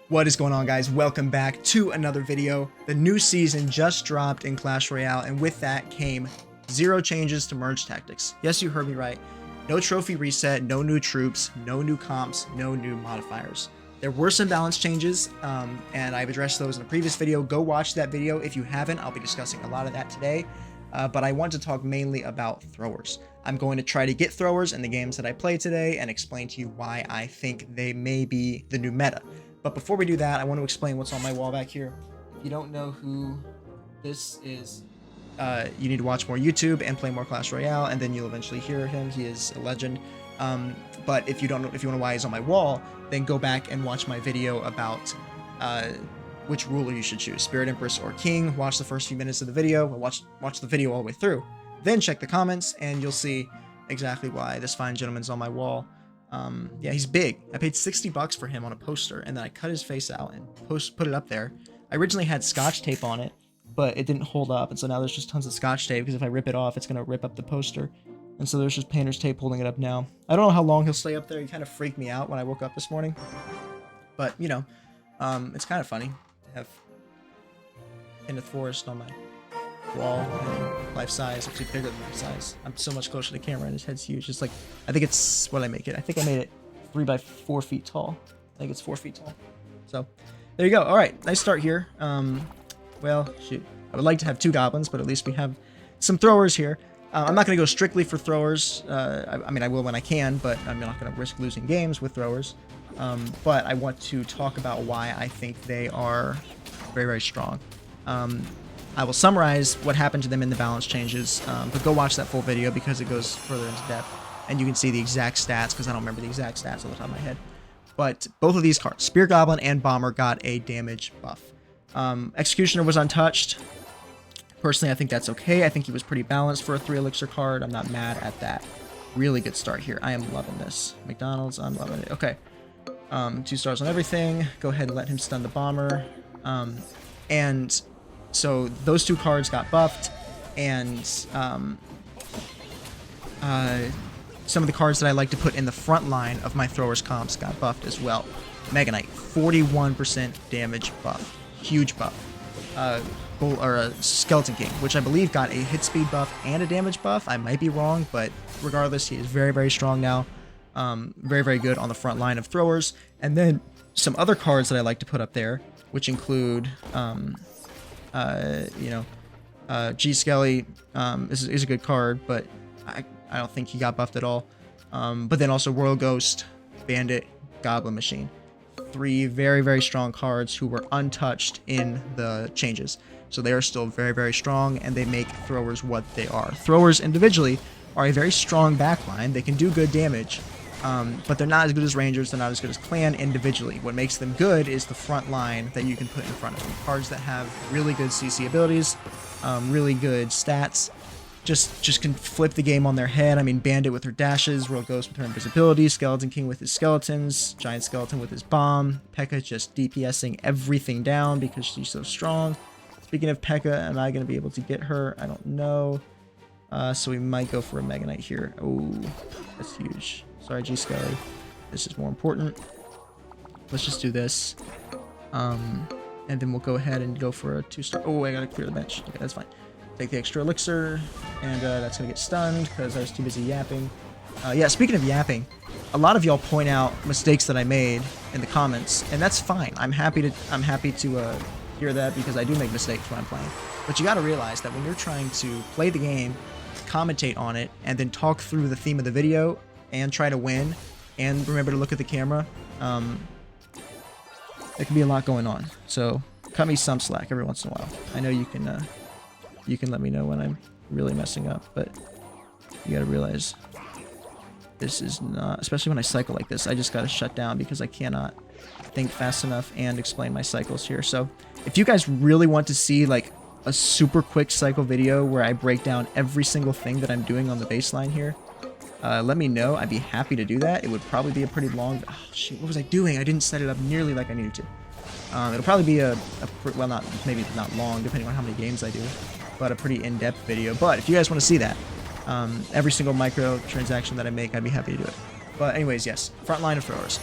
What is going on, guys? Welcome back to another video. The new season just dropped in Clash Royale, and with that came 0 changes to merge tactics. Yes, you heard me right. No trophy reset, no new troops, no new comps, no new modifiers. There were some balance changes, and I've addressed those in a previous video. Go watch that video if you haven't. I'll be discussing a lot of that today, but I want to talk mainly about throwers. I'm going to try to get throwers in the games that I play today and explain to you why I think they may be the new meta. But before we do that, I want to explain what's on my wall back here. If you don't know who this is, you need to watch more YouTube and play more Clash Royale, and then you'll eventually hear him. He is a legend. But if you don't know, if you want to know why he's on my wall, then go back and watch my video about which ruler you should choose, Spirit Empress or King. Watch the first few minutes of the video, watch the video all the way through. Then check the comments, and you'll see exactly why this fine gentleman's on my wall. Yeah, he's big. I paid $60 for him on a poster, and then I cut his face out and put it up there. I originally had Scotch tape on it, but it didn't hold up, and so now there's just tons of Scotch tape, because if I rip it off, it's going to rip up the poster. And so there's just painter's tape holding it up now. I don't know how long he'll stay up there. He kind of freaked me out when I woke up this morning. But, you know, it's kind of funny to have Kenneth Forrest on my wall and life size, actually bigger than life size. I'm so much closer to the camera and his head's huge. It's like, I think it's, what did I make it? I think I made it 3 by 4 feet tall. I think it's 4 feet tall. So there you go. All right, nice start here. Well, shoot, I would like to have 2 goblins, but at least we have some throwers here. I'm not going to go strictly for throwers. I mean, I will when I can, but I'm not going to risk losing games with throwers. But I want to talk about why I think they are very, very strong. I will summarize what happened to them in the balance changes, but go watch that full video because it goes further into depth, and you can see the exact stats, because I don't remember the exact stats off the top of my head. But both of these cards, Spear Goblin and Bomber, got a damage buff. Executioner was untouched. Personally, I think that's okay. I think he was pretty balanced for a 3 elixir card. I'm not mad at that. Really good start here. I am loving this. McDonald's, I'm loving it. Okay. 2 stars on everything. Go ahead and let him stun the Bomber. And so those 2 cards got buffed, and some of the cards that I like to put in the front line of my throwers comps got buffed as well. Mega Knight, 41% damage buff. Huge buff. Skeleton King, which I believe got a hit speed buff and a damage buff. I might be wrong, but regardless, he is very, very strong now. Very, very good on the front line of throwers. And then some other cards that I like to put up there, which include, G Skelly is a good card, but I don't think he got buffed at all. But then also Royal Ghost, Bandit, Goblin Machine. 3 very, very strong cards who were untouched in the changes. So they are still very, very strong, and they make throwers what they are. Throwers individually are a very strong backline. They can do good damage, but they're not as good as Rangers. They're not as good as Clan individually. What makes them good is the front line that you can put in front of them. Cards that have really good CC abilities, really good stats, just can flip the game on their head. I mean, Bandit with her dashes, Royal Ghost with her invisibility, Skeleton King with his skeletons, Giant Skeleton with his bomb, P.E.K.K.A just DPSing everything down because she's so strong. Speaking of P.E.K.K.A, am I going to be able to get her? I don't know. So we might go for a Mega Knight here. Oh, that's huge. Sorry, G Skelly. This is more important. Let's just do this. And then we'll go ahead and go for a 2-star. Oh, I gotta clear the bench. Okay, that's fine. Take the extra elixir, and that's gonna get stunned because I was too busy yapping. Yeah, speaking of yapping, a lot of y'all point out mistakes that I made in the comments, and that's fine. I'm happy to hear that, because I do make mistakes when I'm playing. But you gotta realize that when you're trying to play the game, commentate on it, and then talk through the theme of the video and try to win, and remember to look at the camera, there can be a lot going on. So cut me some slack every once in a while. I know you can let me know when I'm really messing up, but you gotta realize this is not, especially when I cycle like this, I just gotta shut down because I cannot think fast enough and explain my cycles here. So if you guys really want to see like a super quick cycle video where I break down every single thing that I'm doing on the baseline here, let me know. I'd be happy to do that. It would probably be a pretty long, oh shoot, what was I doing? I didn't set it up nearly like I needed to. It'll probably be well, maybe not long, depending on how many games I do, but a pretty in-depth video. But if you guys want to see that, every single micro transaction that I make, I'd be happy to do it. But anyways, yes, front line of throwers.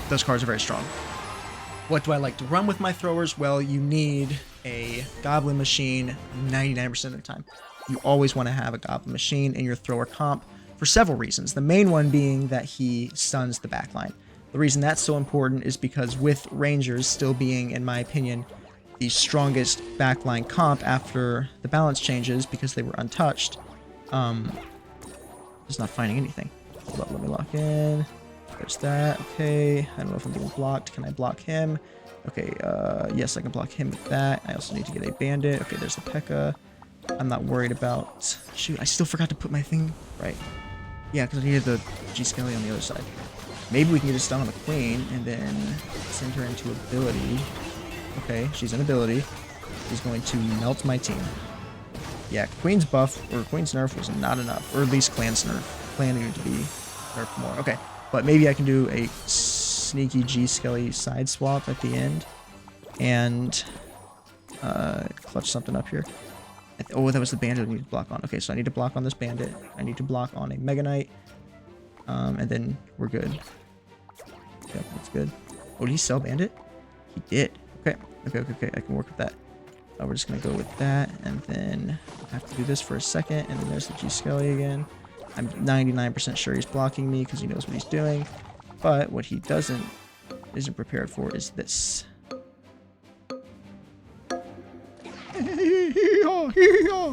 Those cards are very strong. What do I like to run with my throwers? Well, you need a Goblin Machine 99% of the time. You always want to have a Goblin Machine in your thrower comp for several reasons. The main one being that he stuns the backline. The reason that's so important is because with Rangers still being, in my opinion, the strongest backline comp after the balance changes because they were untouched, just not finding anything. Hold up, let me lock in. There's that. Okay, I don't know if I'm getting blocked. Can I block him? Okay, yes, I can block him with that. I also need to get a bandit. Okay, there's the P.E.K.K.A. I'm not worried about... Shoot, I still forgot to put my thing right. Yeah, because I needed the G Skelly on the other side. Maybe we can get a stun on the queen and then send her into ability. Okay, she's an ability. She's going to melt my team. Yeah, queen's buff, or queen's nerf was not enough. Or at least clan's nerf. Clan needed to be nerfed more. Okay. But maybe I can do a sneaky G Skelly side swap at the end and clutch something up here. Oh, that was the bandit I need to block on. Okay, so I need to block on this bandit. I need to block on a Mega Knight. And then we're good. Yep, that's good. Oh, did he sell bandit? He did. Okay, okay. I can work with that. We're just going to go with that. And then I have to do this for a second. And then there's the G Skelly again. I'm 99% sure he's blocking me because he knows what he's doing. But what he isn't prepared for is this.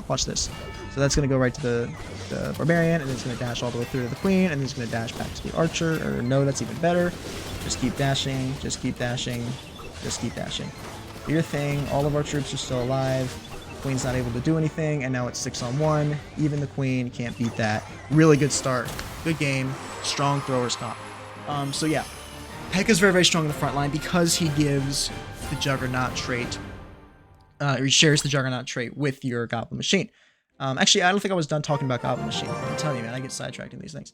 Watch this. So that's going to go right to the barbarian, and it's going to dash all the way through to the queen, and then it's going to dash back to the archer. Or no, that's even better. Just keep dashing, just keep dashing, just keep dashing. Do your thing. All of our troops are still alive. Queen's not able to do anything, and now it's 6-on-1. Even the queen can't beat that. Really good start. Good game. Strong throwers comp. So yeah, P.E.K.K.A. is very, very strong in the front line because he gives the Juggernaut trait, or he shares the Juggernaut trait with your Goblin Machine. Actually, I don't think I was done talking about Goblin Machine. I'm telling you, man, I get sidetracked in these things.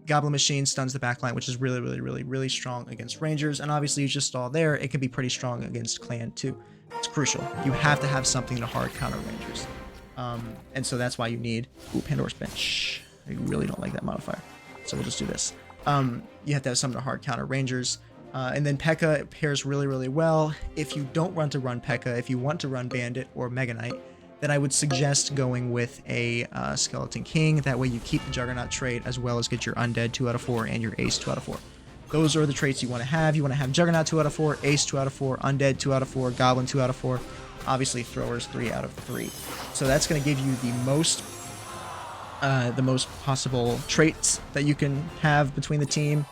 Goblin Machine stuns the backline, which is really, really, really, really strong against Rangers, and obviously you just saw there, it can be pretty strong against Clan too. It's crucial. You have to have something to hard counter Rangers. And so that's why you need... Ooh, Pandora's Bench. I really don't like that modifier. So we'll just do this. You have to have something to hard counter Rangers. And then P.E.K.K.A. pairs really, really well. If you don't want to run P.E.K.K.A., if you want to run Bandit or Mega Knight, then I would suggest going with a Skeleton King. That way you keep the Juggernaut trait as well as get your Undead 2 out of 4 and your Ace 2 out of 4. Those are the traits you want to have. You want to have Juggernaut 2 out of 4, Ace 2 out of 4, Undead 2 out of 4, Goblin 2 out of 4. Obviously, Throwers 3 out of 3. So that's going to give you the most possible traits that you can have between the team.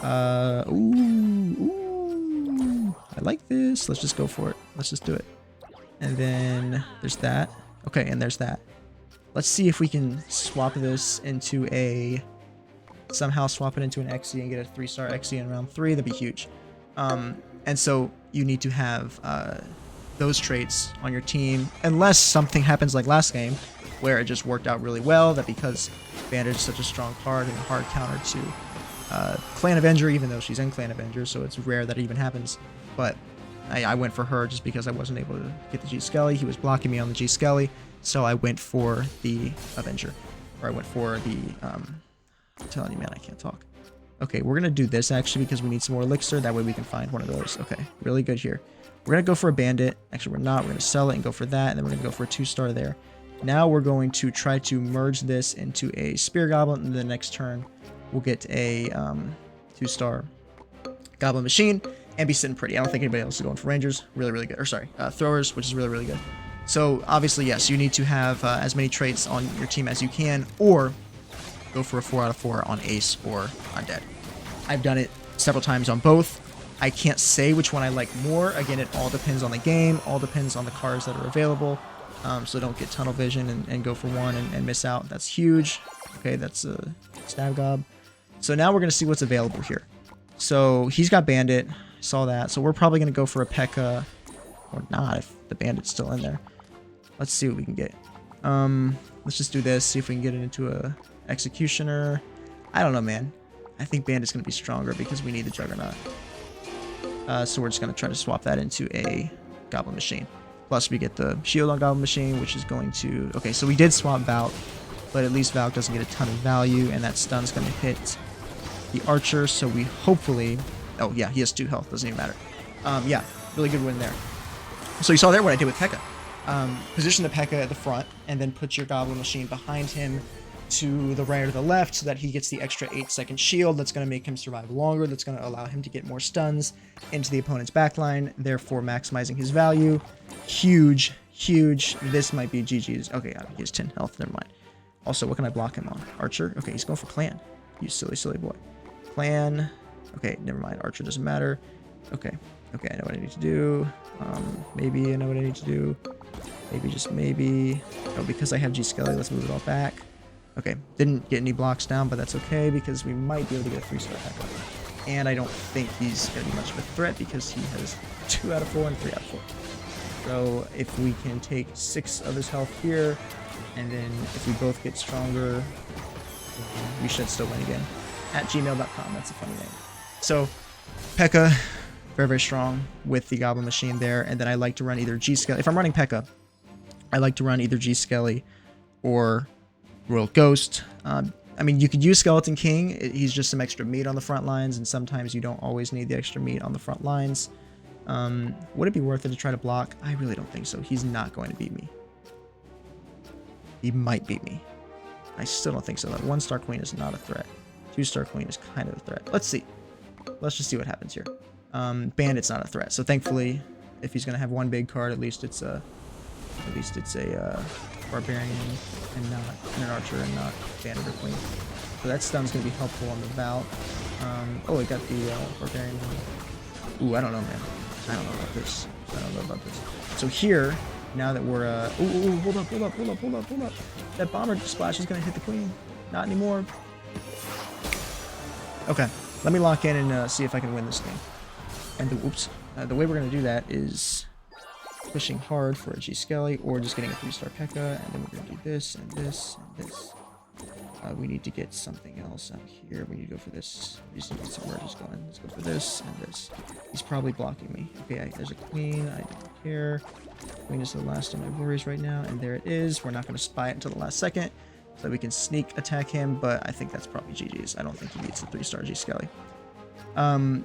Ooh, I like this. Let's just go for it. Let's just do it. And then there's that. Okay, and there's that. Let's see if we can swap this into a... somehow swap it into an XE and get a 3-star XE in round 3. That'd be huge. And so you need to have those traits on your team, unless something happens like last game, where it just worked out really well, that because Bandit is such a strong card and a hard counter to Clan Avenger, even though she's in Clan Avenger, so it's rare that it even happens. But I went for her just because I wasn't able to get the G Skelly. He was blocking me on the G Skelly, so I went for the Avenger. Or I went for the... I'm telling you, man, I can't talk. Okay, we're going to do this, actually, because we need some more elixir. That way we can find one of those. Okay, really good here. We're going to go for a bandit. Actually, we're not. We're going to sell it and go for that, and then we're going to go for a 2-star there. Now we're going to try to merge this into a Spear Goblin, and the next turn we'll get a 2-star Goblin Machine and be sitting pretty. I don't think anybody else is going for Rangers. Really, really good. Or sorry, Throwers, which is really, really good. So, obviously, yes, you need to have as many traits on your team as you can, or go for a 4 out of 4 on Ace or Undead. I've done it several times on both. I can't say which one I like more. Again, it all depends on the game, all depends on the cards that are available. So don't get tunnel vision and go for one and miss out. That's huge. Okay, that's a Stab Gob. So now we're going to see what's available here. So he's got Bandit. Saw that. So we're probably going to go for a P.E.K.K.A. or not if the Bandit's still in there. Let's see what we can get. Let's just do this. See if we can get it into a Executioner. I don't know, man. I think Bandit's going to be stronger because we need the Juggernaut. So we're just going to try to swap that into a Goblin Machine. Plus we get the shield on Goblin Machine, which is going to... Okay, so we did swap Valk, but at least Valk doesn't get a ton of value, and that stun's going to hit the Archer, so we hopefully... Oh, yeah, he has 2 health. Doesn't even matter. Yeah, really good win there. So you saw there what I did with P.E.K.K.A. Position the P.E.K.K.A. at the front, and then put your Goblin Machine behind him to the right or the left so that he gets the extra 8-second shield that's going to make him survive longer, that's going to allow him to get more stuns into the opponent's backline, therefore maximizing his value. Huge, huge. This might be GG's. Okay, he has 10 health. Never mind. Also, what can I block him on? Archer? Okay, he's going for Clan. You silly, silly boy. Clan. Okay, never mind. Archer doesn't matter. Okay. Okay, I know what I need to do. Maybe I know what I need to do. Maybe, just maybe. Oh, because I have G Skelly, let's move it all back. Okay, didn't get any blocks down, but that's okay because we might be able to get a 3-star P.E.K.K.A. And I don't think he's going to be much of a threat because he has 2 out of 4 and 3 out of 4. So if we can take 6 of his health here, and then if we both get stronger, we should still win again. At gmail.com, that's a funny name. So, P.E.K.K.A, very, very strong with the Goblin Machine there, and then I like to run either G Skelly. If I'm running P.E.K.K.A, I like to run either G Skelly or Royal Ghost. I mean, you could use Skeleton King. He's just some extra meat on the front lines, and sometimes you don't always need the extra meat on the front lines. Would it be worth it to try to block? I really don't think so. He's not going to beat me. He might beat me. I still don't think so. That 1-star Queen is not a threat. 2-star Queen is kind of a threat. Let's see. Let's just see what happens here. Bandit's not a threat. So thankfully, if he's going to have one big card, at least it's a Barbarian and not an Archer and not Bandit or Queen. So that stun's going to be helpful on the bout. Oh, we got the Barbarian. Ooh, I don't know, man. I don't know about this. I don't know about this. So here, now that we're ooh, hold up. That bomber splash is going to hit the Queen. Not anymore. Okay, let me lock in and see if I can win this game. And the way we're going to do that is pushing hard for a G Skelly or just getting a 3-star P.E.K.K.A, and then we're going to do this and this and this. We need to get something else out here. We need to go for this. We just need to get some merges going. Let's go for this and this. He's probably blocking me. Okay, there's a Queen. I don't care. Queen is the last of my worries right now, and there it is. We're not going to spy it until the last second so that we can sneak attack him, but I think that's probably GG's. I don't think he beats the 3-star G Skelly.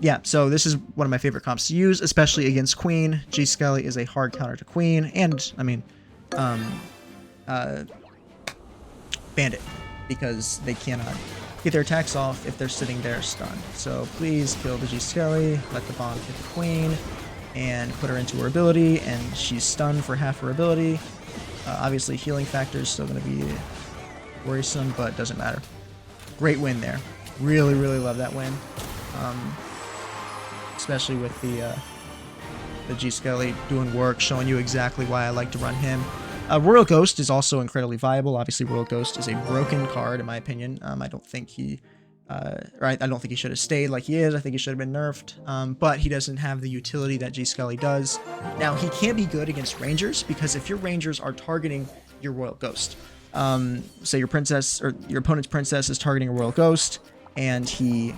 Yeah, so this is one of my favorite comps to use, especially against Queen. G Skelly is a hard counter to Queen, and, I mean, Bandit, because they cannot get their attacks off if they're sitting there stunned. So please kill the G Skelly, let the bomb hit the Queen, and put her into her ability, and she's stunned for half her ability. Obviously, healing factor is still going to be worrisome, but doesn't matter. Great win there. Really, really love that win. Especially with the G Skelly doing work, showing you exactly why I like to run him. Royal Ghost is also incredibly viable. Obviously, Royal Ghost is a broken card, in my opinion. I don't think he, I don't think he should have stayed like he is. I think he should have been nerfed. But he doesn't have the utility that G Skelly does. Now, he can be good against Rangers, because if your Rangers are targeting your Royal Ghost, say your princess or your opponent's princess is targeting a Royal Ghost, and he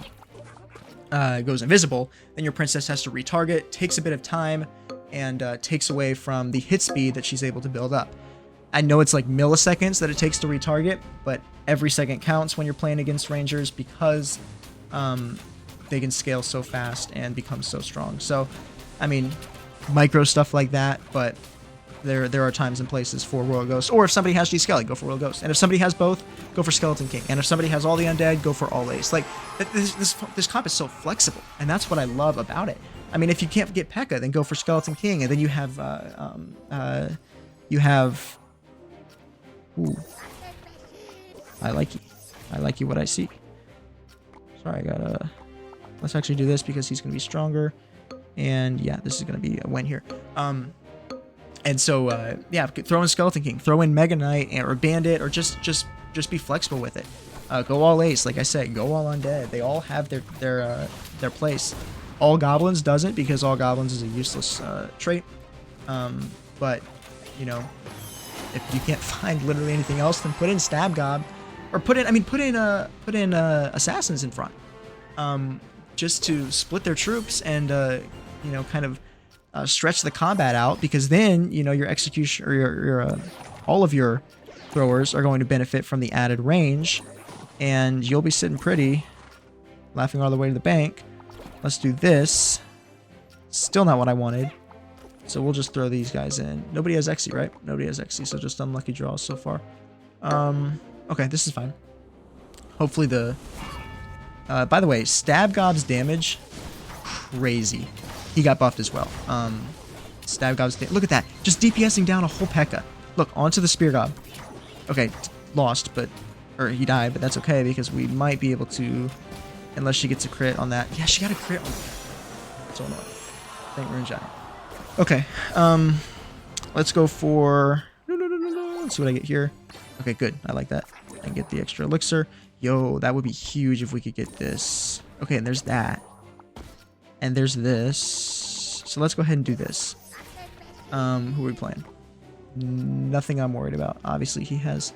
goes invisible, then your princess has to retarget, takes a bit of time, and takes away from the hit speed that she's able to build up. I know it's like milliseconds that it takes to retarget, but every second counts when you're playing against Rangers because they can scale so fast and become so strong. So, I mean, micro stuff like that, but there are times and places for Royal Ghost. Or if somebody has G Skelly, go for Royal Ghost. And if somebody has both, go for Skeleton King. And if somebody has all the undead, go for all ace. Like, this comp is so flexible, and that's what I love about it. I mean, if you can't get P.E.K.K.A, then go for Skeleton King, and then you have ooh, I like you what I see. Sorry, I gotta, let's actually do this because he's gonna be stronger, and yeah, this is gonna be a win here. And so yeah, throw in Skeleton King, throw in Mega Knight or Bandit, or just be flexible with it. Go all ace, like I said, go all undead. They all have their place. All Goblins doesn't, because All Goblins is a useless trait. But, you know, if you can't find literally anything else, then put in Stab Gob, or put in Assassins in front, just to split their troops and you know, kind of stretch the combat out, because then, you know, your execution or your all of your throwers are going to benefit from the added range, and you'll be sitting pretty, laughing all the way to the bank. Let's do this. Still not what I wanted. So we'll just throw these guys in. Nobody has Xe, right? Nobody has Xe, so just unlucky draws so far. Okay, this is fine. Hopefully the... by the way, Stab Gob's damage, crazy. He got buffed as well. Stab Gob's look at that. Just DPSing down a whole P.E.K.K.A. Look, onto the Spear Gob. Okay, lost, but... Or he died, but that's okay because we might be able to... Unless she gets a crit on that. Yeah, she got a crit on that. So annoying. Thank Rune Giant. Okay, let's go for... Let's see what I get here. Okay, good. I like that. I can get the extra elixir. Yo, that would be huge if we could get this. Okay, and there's that. And there's this. So let's go ahead and do this. Who are we playing? Nothing I'm worried about. Obviously, he has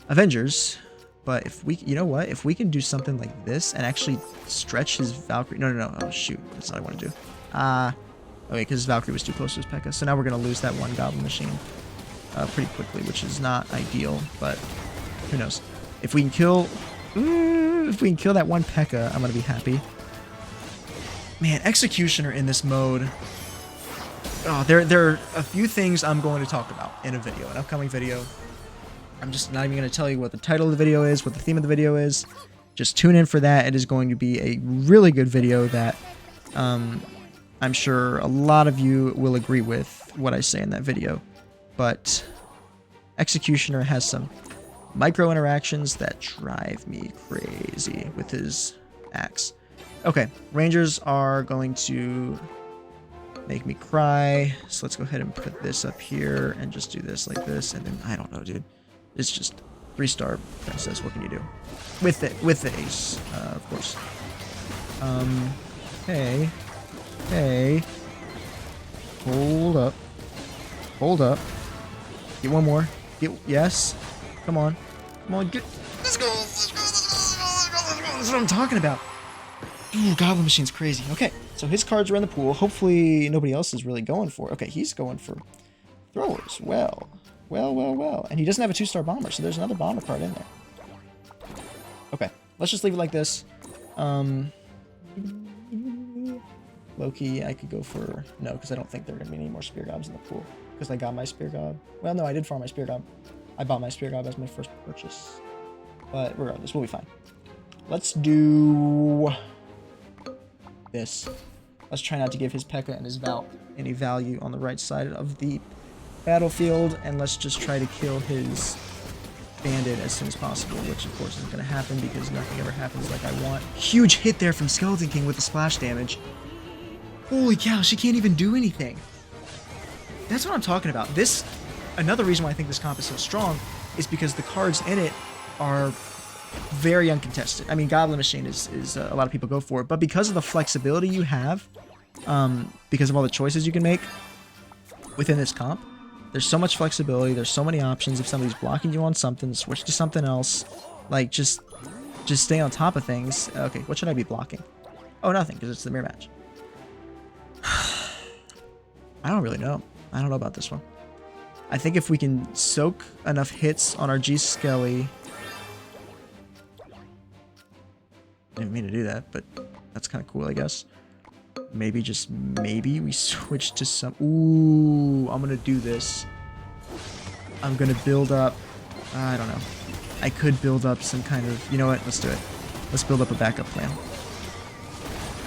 Avengers. But if we... You know what? If we can do something like this and actually stretch his Valkyrie... No. Oh, shoot. That's not what I want to do. Okay, because Valkyrie was too close to his P.E.K.K.A. So now we're going to lose that one Goblin Machine pretty quickly, which is not ideal, but who knows. If we can kill... if we can kill that one P.E.K.K.A, I'm going to be happy. Man, Executioner in this mode... Oh, there are a few things I'm going to talk about in a video, an upcoming video. I'm just not even going to tell you what the title of the video is, what the theme of the video is. Just tune in for that. It is going to be a really good video that... I'm sure a lot of you will agree with what I say in that video, but Executioner has some micro interactions that drive me crazy with his axe. Okay, Rangers are going to make me cry, so let's go ahead and put this up here and just do this like this, and then, I don't know, dude. It's just 3-star princess, what can you do? With the ace, of course. Okay. Hey. Hold up. Hold up. Get one more. Yes. Come on. Come on. Let's go. That's what I'm talking about. Ooh, Goblin Machine's crazy. Okay. So his cards are in the pool. Hopefully nobody else is really going for it. Okay, he's going for throwers. Well. And he doesn't have a 2-star bomber, so there's another bomber card in there. Okay. Let's just leave it like this. Low-key, I could go for... No, because I don't think there are going to be any more Spear Gobs in the pool. Because I got my Spear Gob. Well, no, I did farm my Spear Gob. I bought my Spear Gob as my first purchase. But regardless, we'll be fine. Let's do... this. Let's try not to give his P.E.K.K.A. and his Val any value on the right side of the battlefield. And let's just try to kill his Bandit as soon as possible. Which, of course, isn't going to happen because nothing ever happens like I want. Huge hit there from Skeleton King with the splash damage. Holy cow, she can't even do anything. That's what I'm talking about. This, another reason why I think this comp is so strong is because the cards in it are very uncontested. I mean, Goblin Machine is a lot of people go for it, but because of the flexibility you have, because of all the choices you can make within this comp, there's so much flexibility, there's so many options. If somebody's blocking you on something, switch to something else. Like, just stay on top of things. Okay, what should I be blocking? Oh, nothing, because it's the mirror match. I don't really know. I don't know about this one. I think if we can soak enough hits on our G Skelly... I didn't mean to do that, but that's kind of cool, I guess. Maybe, just maybe, we switch to some... Ooh, I'm going to do this. I'm going to build up... I don't know. I could build up some kind of... You know what? Let's do it. Let's build up a backup plan.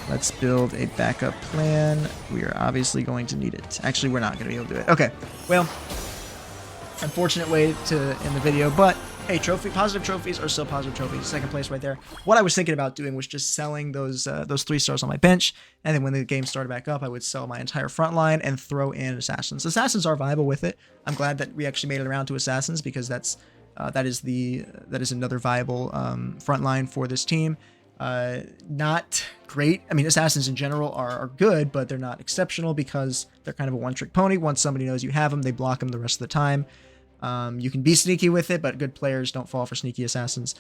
Let's build a backup plan. We are obviously going to need it. Actually, we're not going to be able to do it. Okay. Well, unfortunate way to end the video, but hey, positive trophies are still positive trophies. Second place right there. What I was thinking about doing was just selling those 3 stars on my bench, and then when the game started back up, I would sell my entire front line and throw in assassins. Assassins are viable with it. I'm glad that we actually made it around to assassins because that is another viable front line for this team. Not great. I mean, assassins in general are good, but they're not exceptional because they're kind of a one-trick pony. Once somebody knows you have them, they block them the rest of the time. You can be sneaky with it, but good players don't fall for sneaky assassins.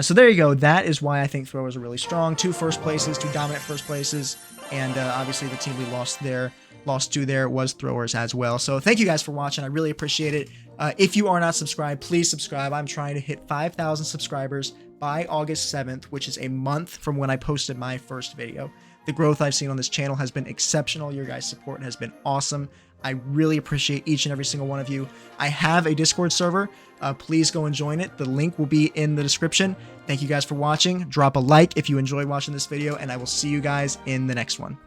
So there you go. That is why I think throwers are really strong. 2 first places, 2 dominant first places, and obviously the team we lost to there was throwers as well. So thank you guys for watching. I really appreciate it. If you are not subscribed, please subscribe. I'm trying to hit 5,000 subscribers by August 7th, which is a month from when I posted my first video. The growth I've seen on this channel has been exceptional. Your guys' support has been awesome. I really appreciate each and every single one of you. I have a Discord server. Please go and join it. The link will be in the description. Thank you guys for watching. Drop a like if you enjoyed watching this video, and I will see you guys in the next one.